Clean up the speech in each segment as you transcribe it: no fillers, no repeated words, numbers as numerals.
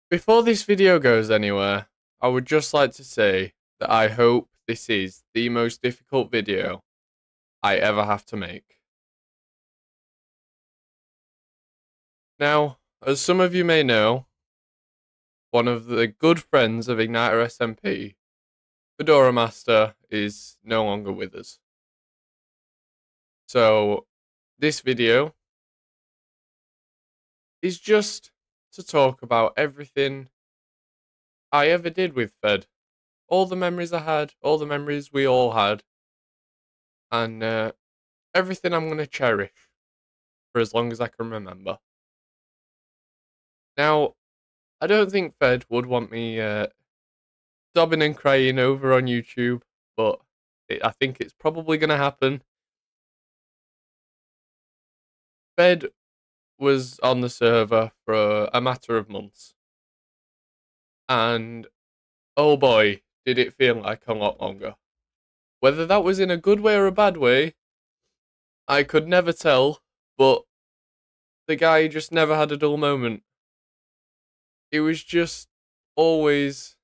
Before this video goes anywhere, I would just like to say that I hope this is the most difficult video I ever have to make. Now, as some of you may know, one of the good friends of Igniter SMP, Fedora Master, is no longer with us. So, this video is just to talk about everything I ever did with Fed. All the memories I had, all the memories we all had, and everything I'm going to cherish for as long as I can remember. Now, I don't think Fed would want me sobbing and crying over on YouTube, but I think it's probably going to happen. Fed was on the server for a matter of months, and oh boy, did it feel like a lot longer. Whether that was in a good way or a bad way, I could never tell, but the guy just never had a dull moment. It was just always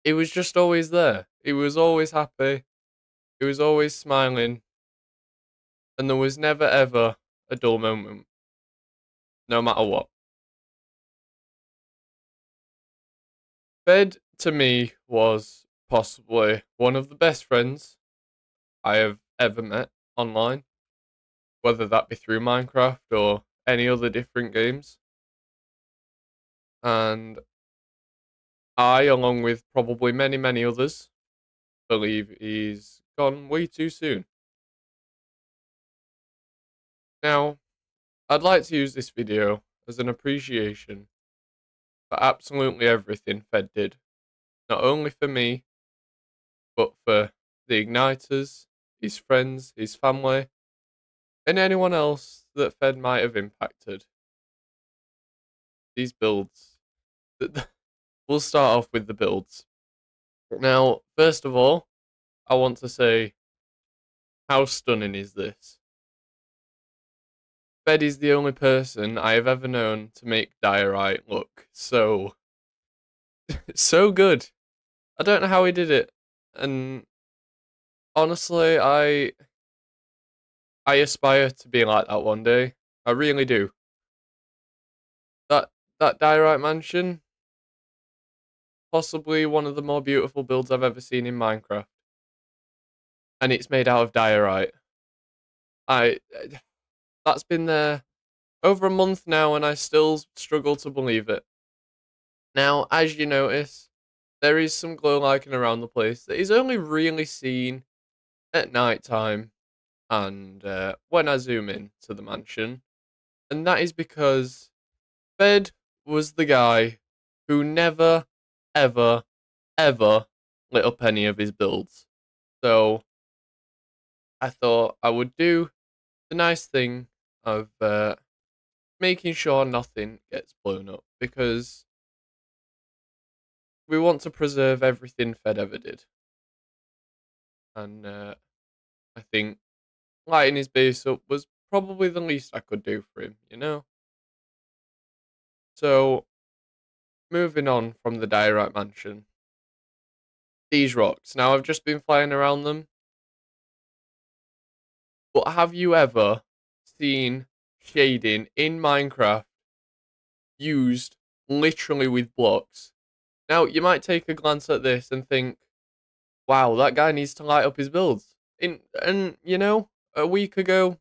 It was just always there. He was always happy. He was always smiling. And there was never ever a dull moment, no matter what. Fed, to me, was possibly one of the best friends I have ever met online, whether that be through Minecraft or any other different games. And I, along with probably many, many others, believe he's gone way too soon. Now, I'd like to use this video as an appreciation for absolutely everything Fed did, not only for me, but for the Igniters, his friends, his family, and anyone else that Fed might have impacted. These builds. We'll start off with the builds. Now, first of all, I want to say, how stunning is this? Fed is the only person I have ever known to make diorite look so good. I don't know how he did it, and honestly, I aspire to be like that one day. I really do. That diorite mansion, possibly one of the more beautiful builds I've ever seen in Minecraft, and it's made out of diorite. I That's been there over a month now, and I still struggle to believe it. Now, as you notice, there is some glow liking around the place that is only really seen at night time and when I zoom in to the mansion, and that is because Fed was the guy who never, ever, ever lit up any of his builds. So I thought I would do the nice thing of making sure nothing gets blown up, because we want to preserve everything Fed ever did. And I think lighting his base up was probably the least I could do for him, you know? So, moving on from the diorite mansion, these rocks. Now, I've just been flying around them, but have you ever seen shading in Minecraft used literally with blocks? Now, you might take a glance at this and think, wow, that guy needs to light up his builds. And you know, a week ago,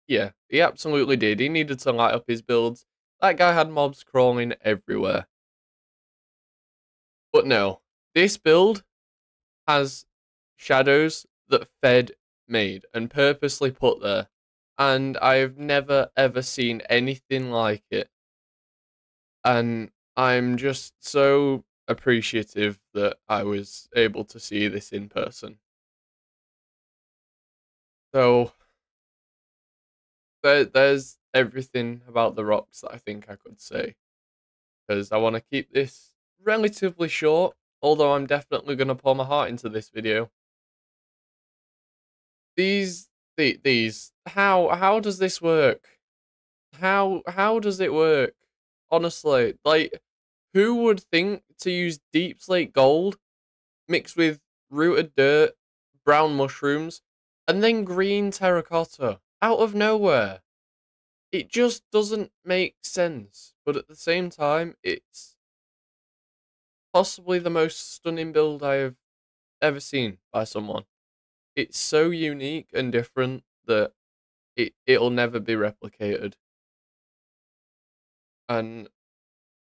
yeah, he absolutely did. He needed to light up his builds. That guy had mobs crawling everywhere. But no, this build has shadows that Fed made and purposely put there. And I've never ever seen anything like it. And I'm just so appreciative that I was able to see this in person. So there's everything about the rocks that I think I could say, because I want to keep this relatively short, although I'm definitely going to pour my heart into this video. These how does this work? How does it work? Honestly, like, Who would think to use deep slate gold mixed with rooted dirt, brown mushrooms, and then green terracotta out of nowhere? It just doesn't make sense. But at the same time, it's possibly the most stunning build I have ever seen by someone. It's so unique and different that it'll never be replicated. And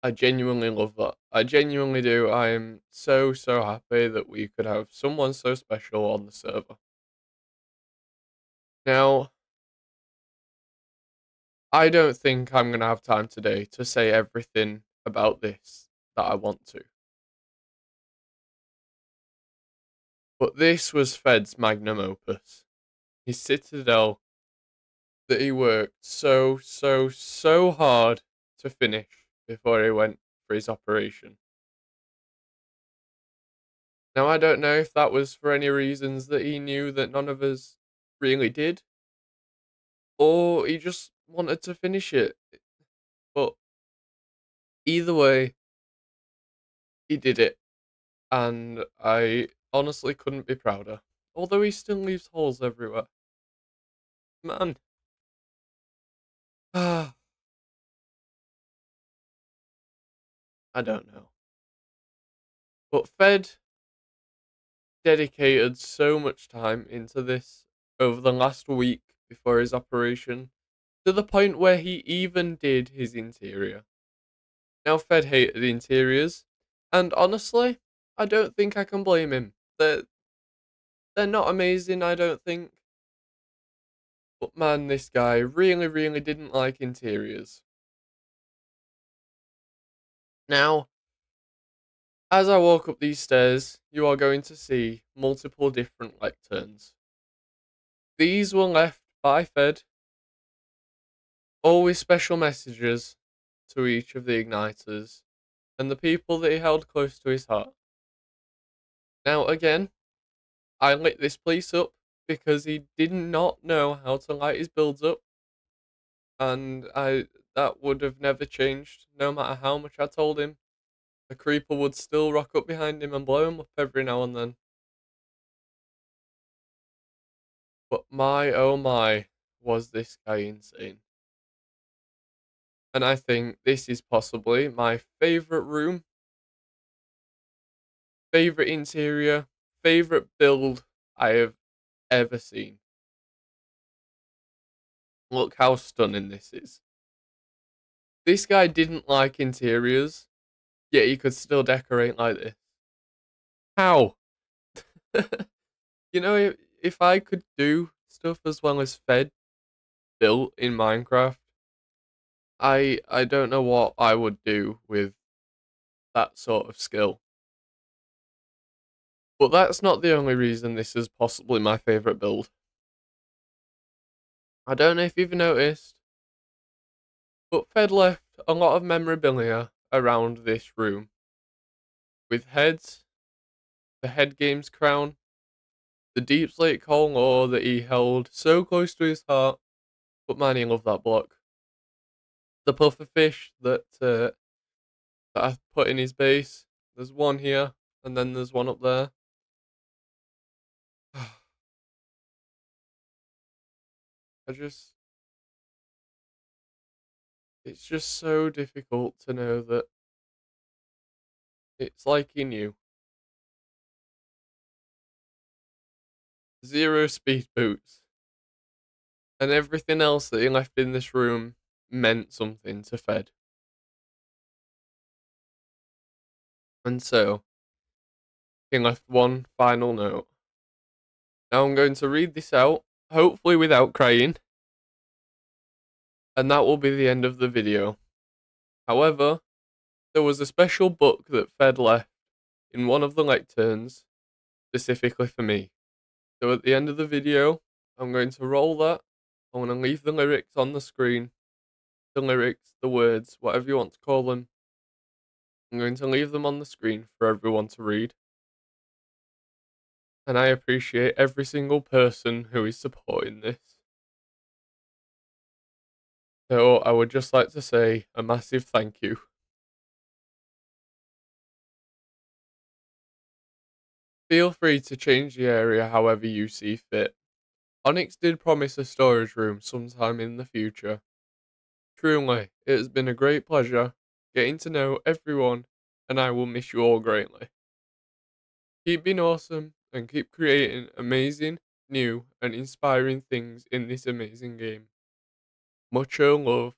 I genuinely love that. I genuinely do. I am so happy that we could have someone so special on the server. Now, I don't think I'm going to have time today to say everything about this that I want to. But this was Fed's magnum opus. His citadel that he worked so hard to finish before he went for his operation. Now, I don't know if that was for any reasons that he knew that none of us really did, or he just wanted to finish it. But either way, he did it, and I honestly couldn't be prouder. Although he still leaves holes everywhere. Man. I don't know. But Fed dedicated so much time into this over the last week before his operation, to the point where he even did his interior. Now, Fed hated interiors, and honestly, I don't think I can blame him. They're not amazing, I don't think. But man, this guy really didn't like interiors. Now, as I walk up these stairs, you are going to see multiple different lecterns. These were left by Fed, all with special messages to each of the igniters and the people that he held close to his heart. Now, again, I lit this place up because he did not know how to light his builds up, and that would have never changed no matter how much I told him. The creeper would still rock up behind him and blow him up every now and then. But my oh my, was this guy insane. And I think this is possibly my favourite room, favourite interior, favourite build I have ever seen. Look how stunning this is. This guy didn't like interiors, yet he could still decorate like this. How? You know, if I could do stuff as well as Fed built in Minecraft, I don't know what I would do with that sort of skill. But that's not the only reason this is possibly my favourite build. I don't know if you've noticed, but Fed left a lot of memorabilia around this room. With heads, the head game's crown, the deep slate coal ore that he held so close to his heart, but man, he loved that block. The pufferfish that I put in his base, there's one here, and then there's one up there. It's just so difficult to know that it's like he knew. Zero speed boots. And everything else that he left in this room meant something to Fed. And so, he left one final note. Now I'm going to read this out, hopefully without crying. And that will be the end of the video. However, there was a special book that Fed left in one of the lecterns, specifically for me. So at the end of the video, I'm going to roll that. I'm going to leave the lyrics on the screen. The lyrics, the words, whatever you want to call them. I'm going to leave them on the screen for everyone to read. And I appreciate every single person who is supporting this. So I would just like to say a massive thank you. Feel free to change the area however you see fit. Onyx did promise a storage room sometime in the future. Truly, it has been a great pleasure getting to know everyone, and I will miss you all greatly. Keep being awesome and keep creating amazing, new, and inspiring things in this amazing game. Mucho love,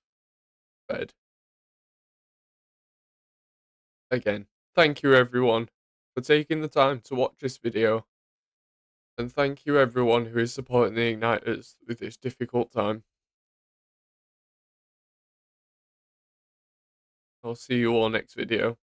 Fed. Again, thank you everyone for taking the time to watch this video, and thank you everyone who is supporting the Igniters with this difficult time. I'll see you all next video.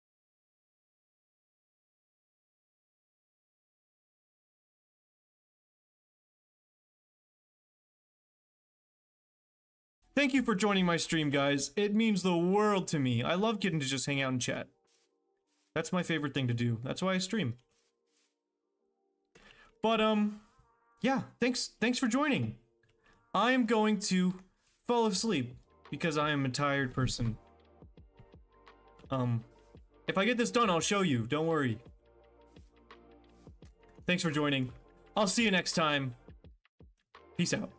Thank you for joining my stream, guys. It means the world to me. I love getting to just hang out and chat. That's my favorite thing to do. That's why I stream. But, yeah, thanks for joining. I am going to fall asleep because I am a tired person. If I get this done, I'll show you. Don't worry. Thanks for joining. I'll see you next time. Peace out.